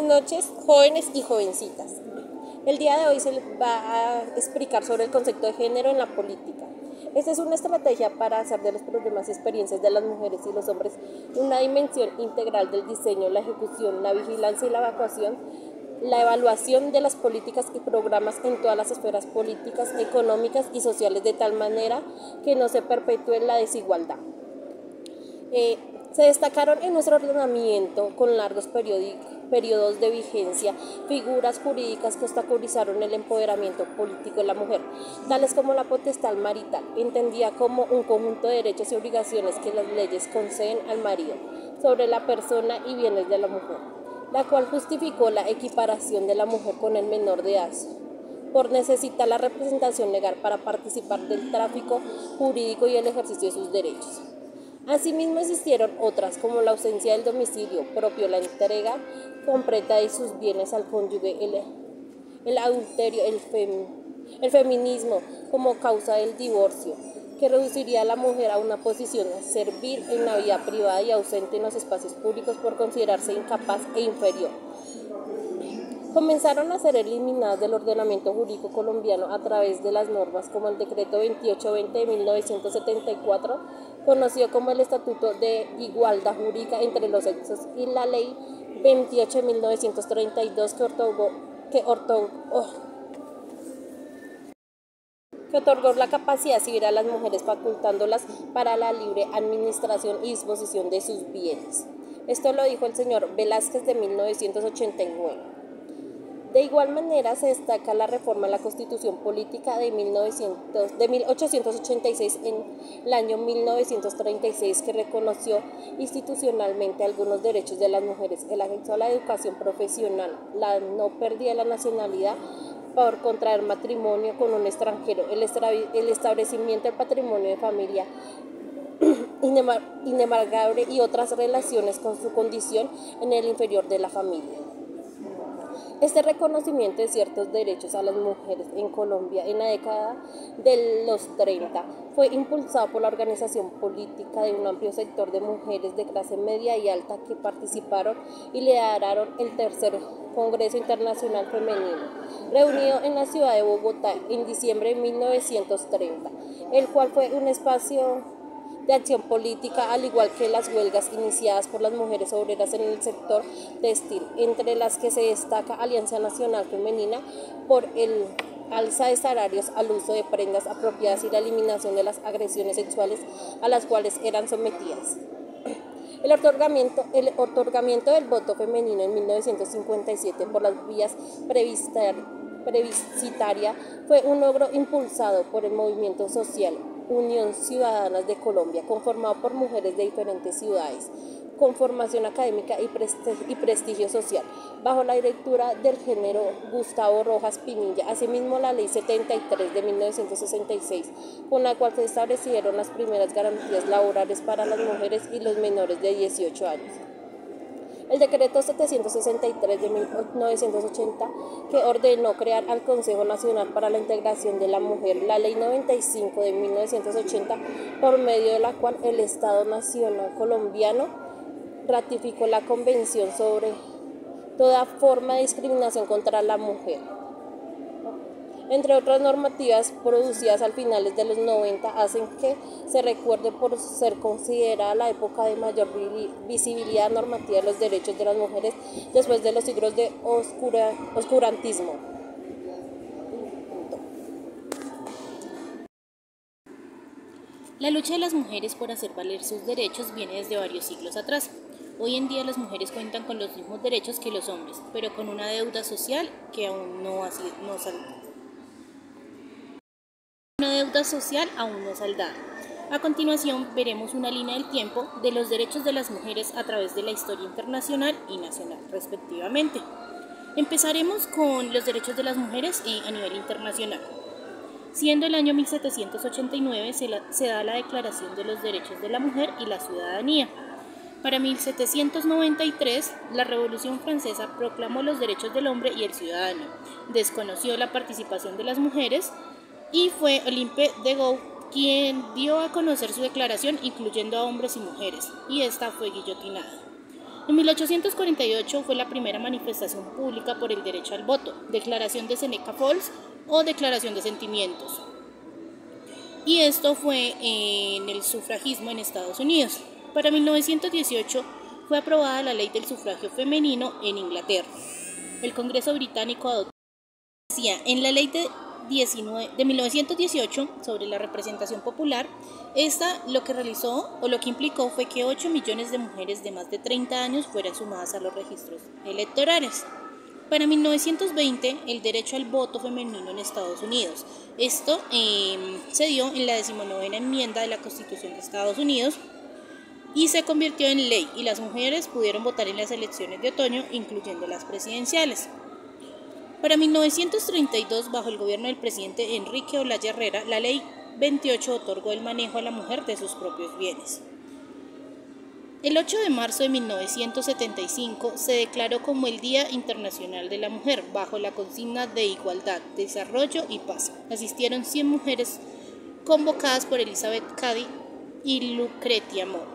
noches, jóvenes y jovencitas. El día de hoy se les va a explicar sobre el concepto de género en la política. Esta es una estrategia para hacer de los problemas y experiencias de las mujeres y los hombres una dimensión integral del diseño, la ejecución, la vigilancia y la evaluación de las políticas y programas en todas las esferas políticas, económicas y sociales, de tal manera que no se perpetúe la desigualdad. Se destacaron en nuestro ordenamiento con largos periodos de vigencia figuras jurídicas que obstaculizaron el empoderamiento político de la mujer, tales como la potestad marital, entendida como un conjunto de derechos y obligaciones que las leyes conceden al marido sobre la persona y bienes de la mujer, la cual justificó la equiparación de la mujer con el menor de edad por necesitar la representación legal para participar del tráfico jurídico y el ejercicio de sus derechos. Asimismo existieron otras como la ausencia del domicilio propio, la entrega completa de sus bienes al cónyuge, el adulterio, el feminismo como causa del divorcio, que reduciría a la mujer a una posición servil en la vida privada y ausente en los espacios públicos por considerarse incapaz e inferior. Comenzaron a ser eliminadas del ordenamiento jurídico colombiano a través de las normas como el Decreto 2820 de 1974, conocido como el Estatuto de Igualdad Jurídica entre los Sexos, y la Ley 28 de 1932 que otorgó la capacidad civil a las mujeres, facultándolas para la libre administración y disposición de sus bienes. Esto lo dijo el señor Velázquez de 1989. De igual manera, se destaca la reforma a la Constitución Política de 1886 en el año 1936, que reconoció institucionalmente algunos derechos de las mujeres: el acceso a la educación profesional, la no pérdida de la nacionalidad por contraer matrimonio con un extranjero, el establecimiento del patrimonio de familia inembargable y otras relaciones con su condición en el interior de la familia. Este reconocimiento de ciertos derechos a las mujeres en Colombia en la década de los 30 fue impulsado por la organización política de un amplio sector de mujeres de clase media y alta que participaron y lideraron el tercer Congreso Internacional Femenino, reunido en la ciudad de Bogotá en diciembre de 1930, el cual fue un espacio de acción política, al igual que las huelgas iniciadas por las mujeres obreras en el sector textil, entre las que se destaca Alianza Nacional Femenina por el alza de salarios al uso de prendas apropiadas y la eliminación de las agresiones sexuales a las cuales eran sometidas. El otorgamiento del voto femenino en 1957 por las vías plebiscitaria fue un logro impulsado por el movimiento social Unión Ciudadanas de Colombia, conformado por mujeres de diferentes ciudades, con formación académica y prestigio social, bajo la directura del género Gustavo Rojas Pinilla. Asimismo, la Ley 73 de 1966, con la cual se establecieron las primeras garantías laborales para las mujeres y los menores de 18 años. El Decreto 763 de 1980, que ordenó crear al Consejo Nacional para la Integración de la Mujer, la Ley 95 de 1980, por medio de la cual el Estado Nacional colombiano ratificó la Convención sobre toda forma de discriminación contra la mujer. Entre otras normativas producidas al finales de los 90, hacen que se recuerde por ser considerada la época de mayor visibilidad normativa de los derechos de las mujeres después de los siglos de oscurantismo. La lucha de las mujeres por hacer valer sus derechos viene desde varios siglos atrás. Hoy en día las mujeres cuentan con los mismos derechos que los hombres, pero con una deuda social que aún no saldada. A continuación veremos una línea del tiempo de los derechos de las mujeres a través de la historia internacional y nacional, respectivamente. Empezaremos con los derechos de las mujeres a nivel internacional. Siendo el año 1789 se da la Declaración de los Derechos de la Mujer y la Ciudadanía. Para 1793, la Revolución Francesa proclamó los derechos del hombre y el ciudadano, desconoció la participación de las mujeres y fue Olympe de Gouges quien dio a conocer su declaración incluyendo a hombres y mujeres, y esta fue guillotinada. En 1848 fue la primera manifestación pública por el derecho al voto, Declaración de Seneca Falls o Declaración de Sentimientos. Y esto fue en el sufragismo en Estados Unidos. Para 1918 fue aprobada la ley del sufragio femenino en Inglaterra. El Congreso británico adoptó en la ley de 1918 sobre la representación popular. Esta lo que realizó o lo que implicó fue que 8 millones de mujeres de más de 30 años fueran sumadas a los registros electorales. Para 1920, el derecho al voto femenino en Estados Unidos. Esto se dio en la 19ª enmienda de la Constitución de Estados Unidos y se convirtió en ley, y las mujeres pudieron votar en las elecciones de otoño, incluyendo las presidenciales. Para 1932, bajo el gobierno del presidente Enrique Olaya Herrera, la Ley 28 otorgó el manejo a la mujer de sus propios bienes. El 8 de marzo de 1975 se declaró como el Día Internacional de la Mujer, bajo la consigna de igualdad, desarrollo y paz. Asistieron 100 mujeres convocadas por Elizabeth Cady y Lucretia Mott.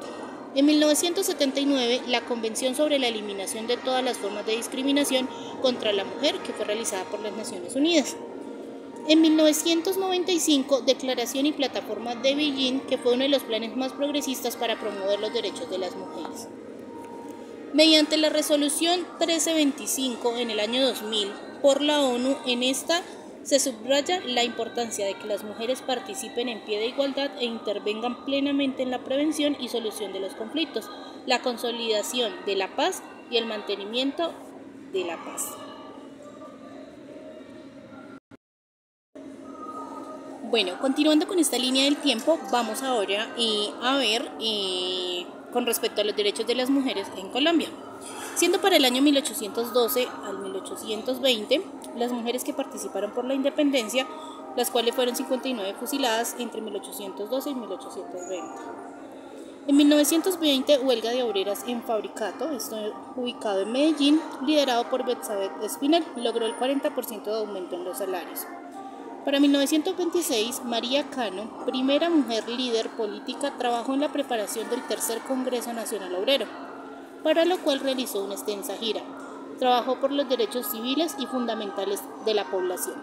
En 1979, la Convención sobre la Eliminación de todas las formas de discriminación contra la mujer, que fue realizada por las Naciones Unidas. En 1995, Declaración y Plataforma de Beijing, que fue uno de los planes más progresistas para promover los derechos de las mujeres. Mediante la Resolución 1325 en el año 2000 por la ONU, en esta se subraya la importancia de que las mujeres participen en pie de igualdad e intervengan plenamente en la prevención y solución de los conflictos, la consolidación de la paz y el mantenimiento de la paz. Bueno, continuando con esta línea del tiempo, vamos ahora a ver con respecto a los derechos de las mujeres en Colombia. Siendo para el año 1812 al 1820, las mujeres que participaron por la independencia, las cuales fueron 59 fusiladas entre 1812 y 1820. En 1920, huelga de obreras en Fabricato, esto ubicado en Medellín, liderado por Betsabé Espinel, logró el 40% de aumento en los salarios. Para 1926, María Cano, primera mujer líder política, trabajó en la preparación del Tercer Congreso Nacional Obrero, para lo cual realizó una extensa gira. Trabajó por los derechos civiles y fundamentales de la población.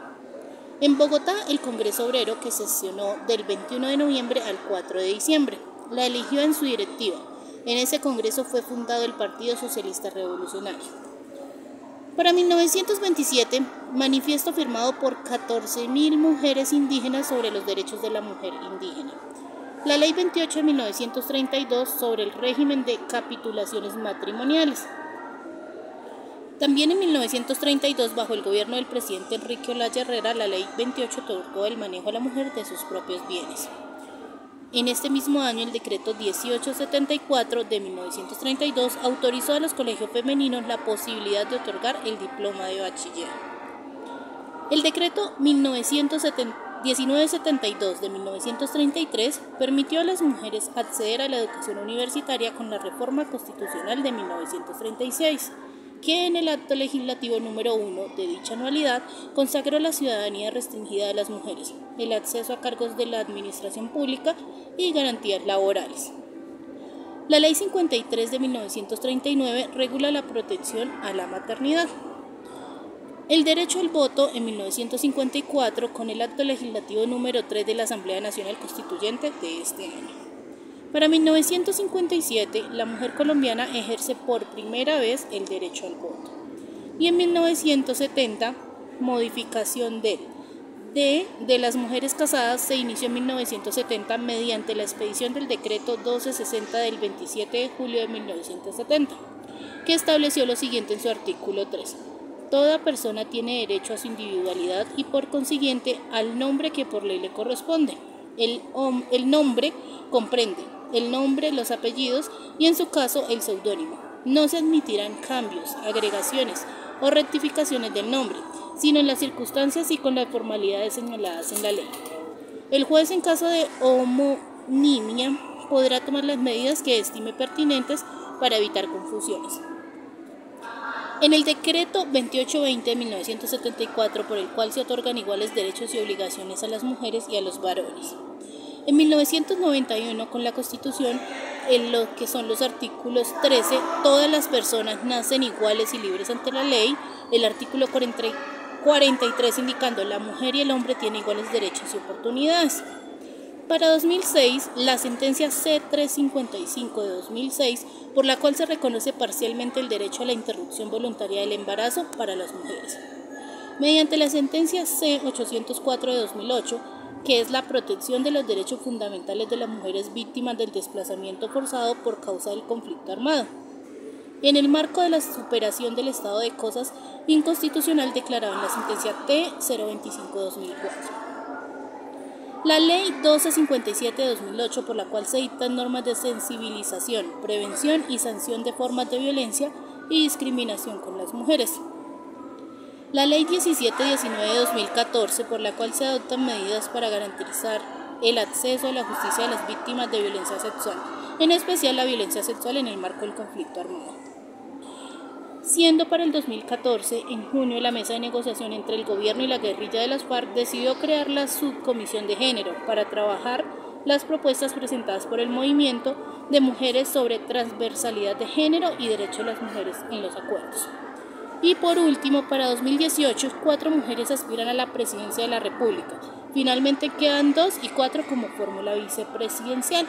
En Bogotá, el Congreso Obrero, que sesionó del 21 de noviembre al 4 de diciembre, la eligió en su directiva. En ese congreso fue fundado el Partido Socialista Revolucionario. Para 1927, manifiesto firmado por 14.000 mujeres indígenas sobre los derechos de la mujer indígena. La Ley 28 de 1932 sobre el régimen de capitulaciones matrimoniales. También en 1932, bajo el gobierno del presidente Enrique Olaya Herrera, la Ley 28 otorgó el manejo a la mujer de sus propios bienes. En este mismo año, el decreto 1874 de 1932 autorizó a los colegios femeninos la posibilidad de otorgar el diploma de bachiller. El decreto 1972 de 1933 permitió a las mujeres acceder a la educación universitaria con la reforma constitucional de 1936, que en el acto legislativo número 1 de dicha anualidad consagró la ciudadanía restringida de las mujeres, el acceso a cargos de la administración pública y garantías laborales. La Ley 53 de 1939 regula la protección a la maternidad. El derecho al voto en 1954 con el acto legislativo número 3 de la Asamblea Nacional Constituyente de este año. Para 1957, la mujer colombiana ejerce por primera vez el derecho al voto. Y en 1970, modificación de las mujeres casadas se inició en 1970 mediante la expedición del decreto 1260 del 27 de julio de 1970, que estableció lo siguiente en su artículo 3. Toda persona tiene derecho a su individualidad y por consiguiente al nombre que por ley le corresponde. El nombre comprende el nombre, los apellidos y en su caso el seudónimo. No se admitirán cambios, agregaciones o rectificaciones del nombre, sino en las circunstancias y con las formalidades señaladas en la ley. El juez, en caso de homonimia, podrá tomar las medidas que estime pertinentes para evitar confusiones. En el decreto 2820 de 1974, por el cual se otorgan iguales derechos y obligaciones a las mujeres y a los varones. En 1991, con la Constitución, en lo que son los artículos 13, todas las personas nacen iguales y libres ante la ley, el artículo 43 indicando la mujer y el hombre tienen iguales derechos y oportunidades. Para 2006, la sentencia C-355 de 2006, por la cual se reconoce parcialmente el derecho a la interrupción voluntaria del embarazo para las mujeres. Mediante la sentencia C-804 de 2008, que es la protección de los derechos fundamentales de las mujeres víctimas del desplazamiento forzado por causa del conflicto armado. En el marco de la superación del estado de cosas inconstitucional declarado en la sentencia T-025 de 2004. La Ley 1257 de 2008, por la cual se dictan normas de sensibilización, prevención y sanción de formas de violencia y discriminación con las mujeres. La Ley 1719 de 2014, por la cual se adoptan medidas para garantizar el acceso a la justicia de las víctimas de violencia sexual, en especial la violencia sexual en el marco del conflicto armado. Siendo para el 2014, en junio, la mesa de negociación entre el gobierno y la guerrilla de las FARC decidió crear la subcomisión de género para trabajar las propuestas presentadas por el movimiento de mujeres sobre transversalidad de género y derecho de las mujeres en los acuerdos. Y por último, para 2018, 4 mujeres aspiran a la presidencia de la República. Finalmente quedan 2 y 4 como fórmula vicepresidencial.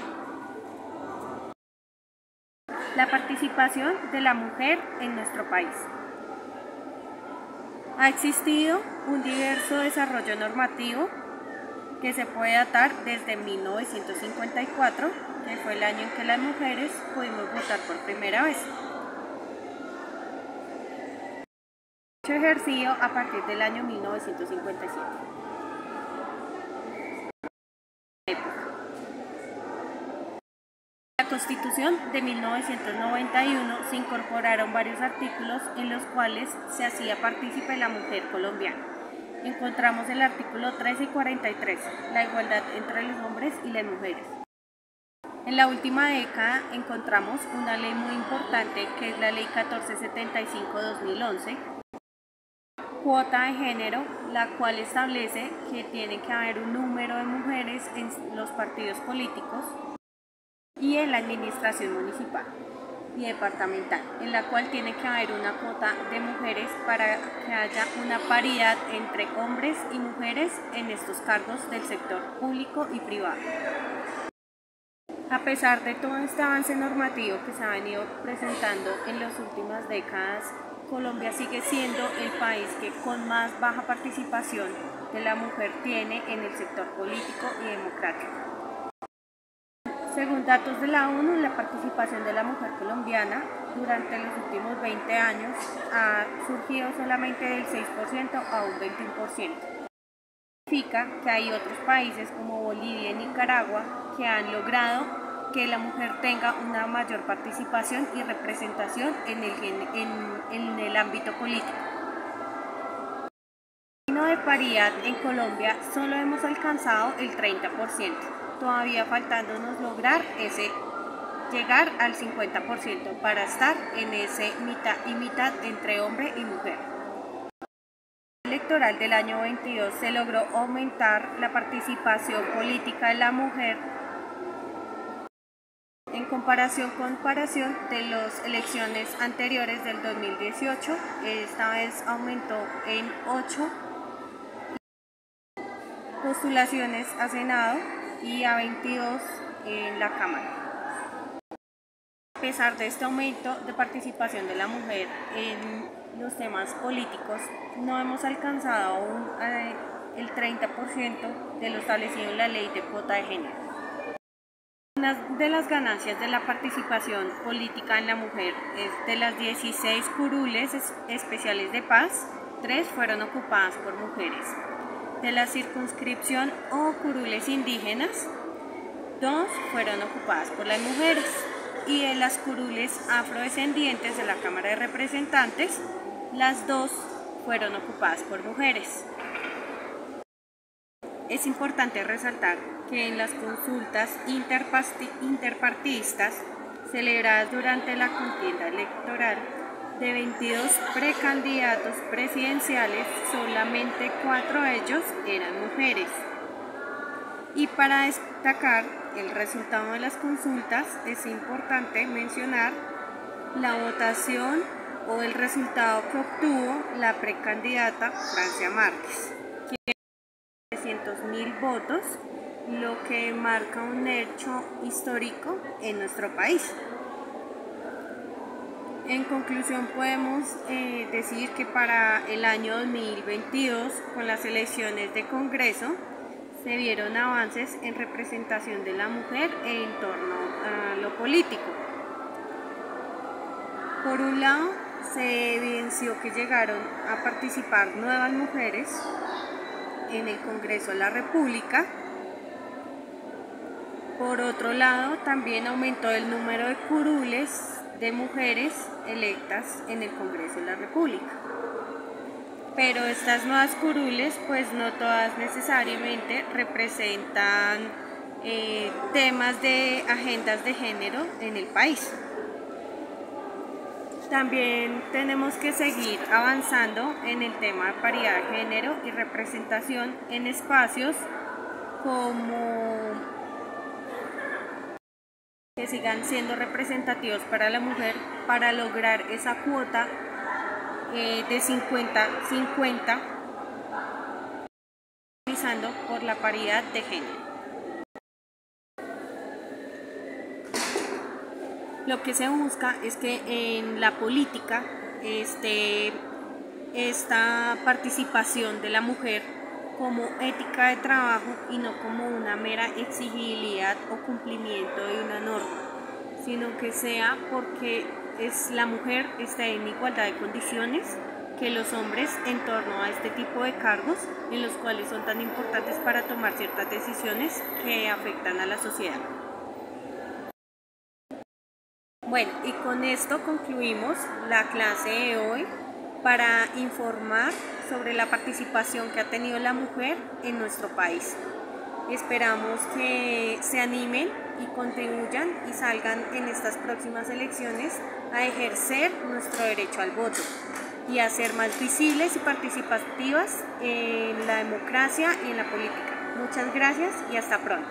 La participación de la mujer en nuestro país. Ha existido un diverso desarrollo normativo que se puede datar desde 1954, que fue el año en que las mujeres pudimos votar por primera vez. Ejercido a partir del año 1957. En la Constitución de 1991 se incorporaron varios artículos en los cuales se hacía partícipe la mujer colombiana. Encontramos el artículo 13 y 43, la igualdad entre los hombres y las mujeres. En la última década encontramos una ley muy importante que es la Ley 1475 de 2011, cuota de género, la cual establece que tiene que haber un número de mujeres en los partidos políticos y en la administración municipal y departamental, en la cual tiene que haber una cuota de mujeres para que haya una paridad entre hombres y mujeres en estos cargos del sector público y privado. A pesar de todo este avance normativo que se ha venido presentando en las últimas décadas, Colombia sigue siendo el país que con más baja participación de la mujer tiene en el sector político y democrático. Según datos de la ONU, la participación de la mujer colombiana durante los últimos 20 años ha surgido solamente del 6% a un 21%. Significa que hay otros países como Bolivia y Nicaragua que han logrado que la mujer tenga una mayor participación y representación en el ámbito político. En el de paridad en Colombia solo hemos alcanzado el 30%, todavía faltándonos lograr llegar al 50% para estar en ese mitad y mitad entre hombre y mujer. En el electoral del año 22 se logró aumentar la participación política de la mujer en comparación de las elecciones anteriores del 2018, esta vez aumentó en 8 postulaciones a Senado y a 22 en la Cámara. A pesar de este aumento de participación de la mujer en los temas políticos, no hemos alcanzado aún el 30% de lo establecido en la ley de cuota de género. Una de las ganancias de la participación política en la mujer es de las 16 curules especiales de paz, 3 fueron ocupadas por mujeres. De la circunscripción o curules indígenas, 2 fueron ocupadas por las mujeres. Y de las curules afrodescendientes de la Cámara de Representantes, las 2 fueron ocupadas por mujeres. Es importante resaltar que en las consultas interpartidistas celebradas durante la contienda electoral, de 22 precandidatos presidenciales, solamente 4 de ellos eran mujeres. Y para destacar el resultado de las consultas es importante mencionar la votación o el resultado que obtuvo la precandidata Francia Márquez, que tiene 300.000 votos, lo que marca un hecho histórico en nuestro país. En conclusión, podemos decir que para el año 2022, con las elecciones de Congreso, se vieron avances en representación de la mujer en torno a lo político. Por un lado, se evidenció que llegaron a participar nuevas mujeres en el Congreso de la República. Por otro lado, también aumentó el número de curules de mujeres electas en el Congreso de la República. Pero estas nuevas curules, pues no todas necesariamente representan temas de agendas de género en el país. También tenemos que seguir avanzando en el tema de paridad de género y representación en espacios como que sigan siendo representativos para la mujer para lograr esa cuota de 50-50, realizando por la paridad de género. Lo que se busca es que en la política esta participación de la mujer como ética de trabajo y no como una mera exigibilidad o cumplimiento de una norma, sino que sea porque la mujer está en igualdad de condiciones que los hombres en torno a este tipo de cargos en los cuales son tan importantes para tomar ciertas decisiones que afectan a la sociedad. Bueno, y con esto concluimos la clase de hoy para informar sobre la participación que ha tenido la mujer en nuestro país. Esperamos que se animen y contribuyan y salgan en estas próximas elecciones a ejercer nuestro derecho al voto y a ser más visibles y participativas en la democracia y en la política. Muchas gracias y hasta pronto.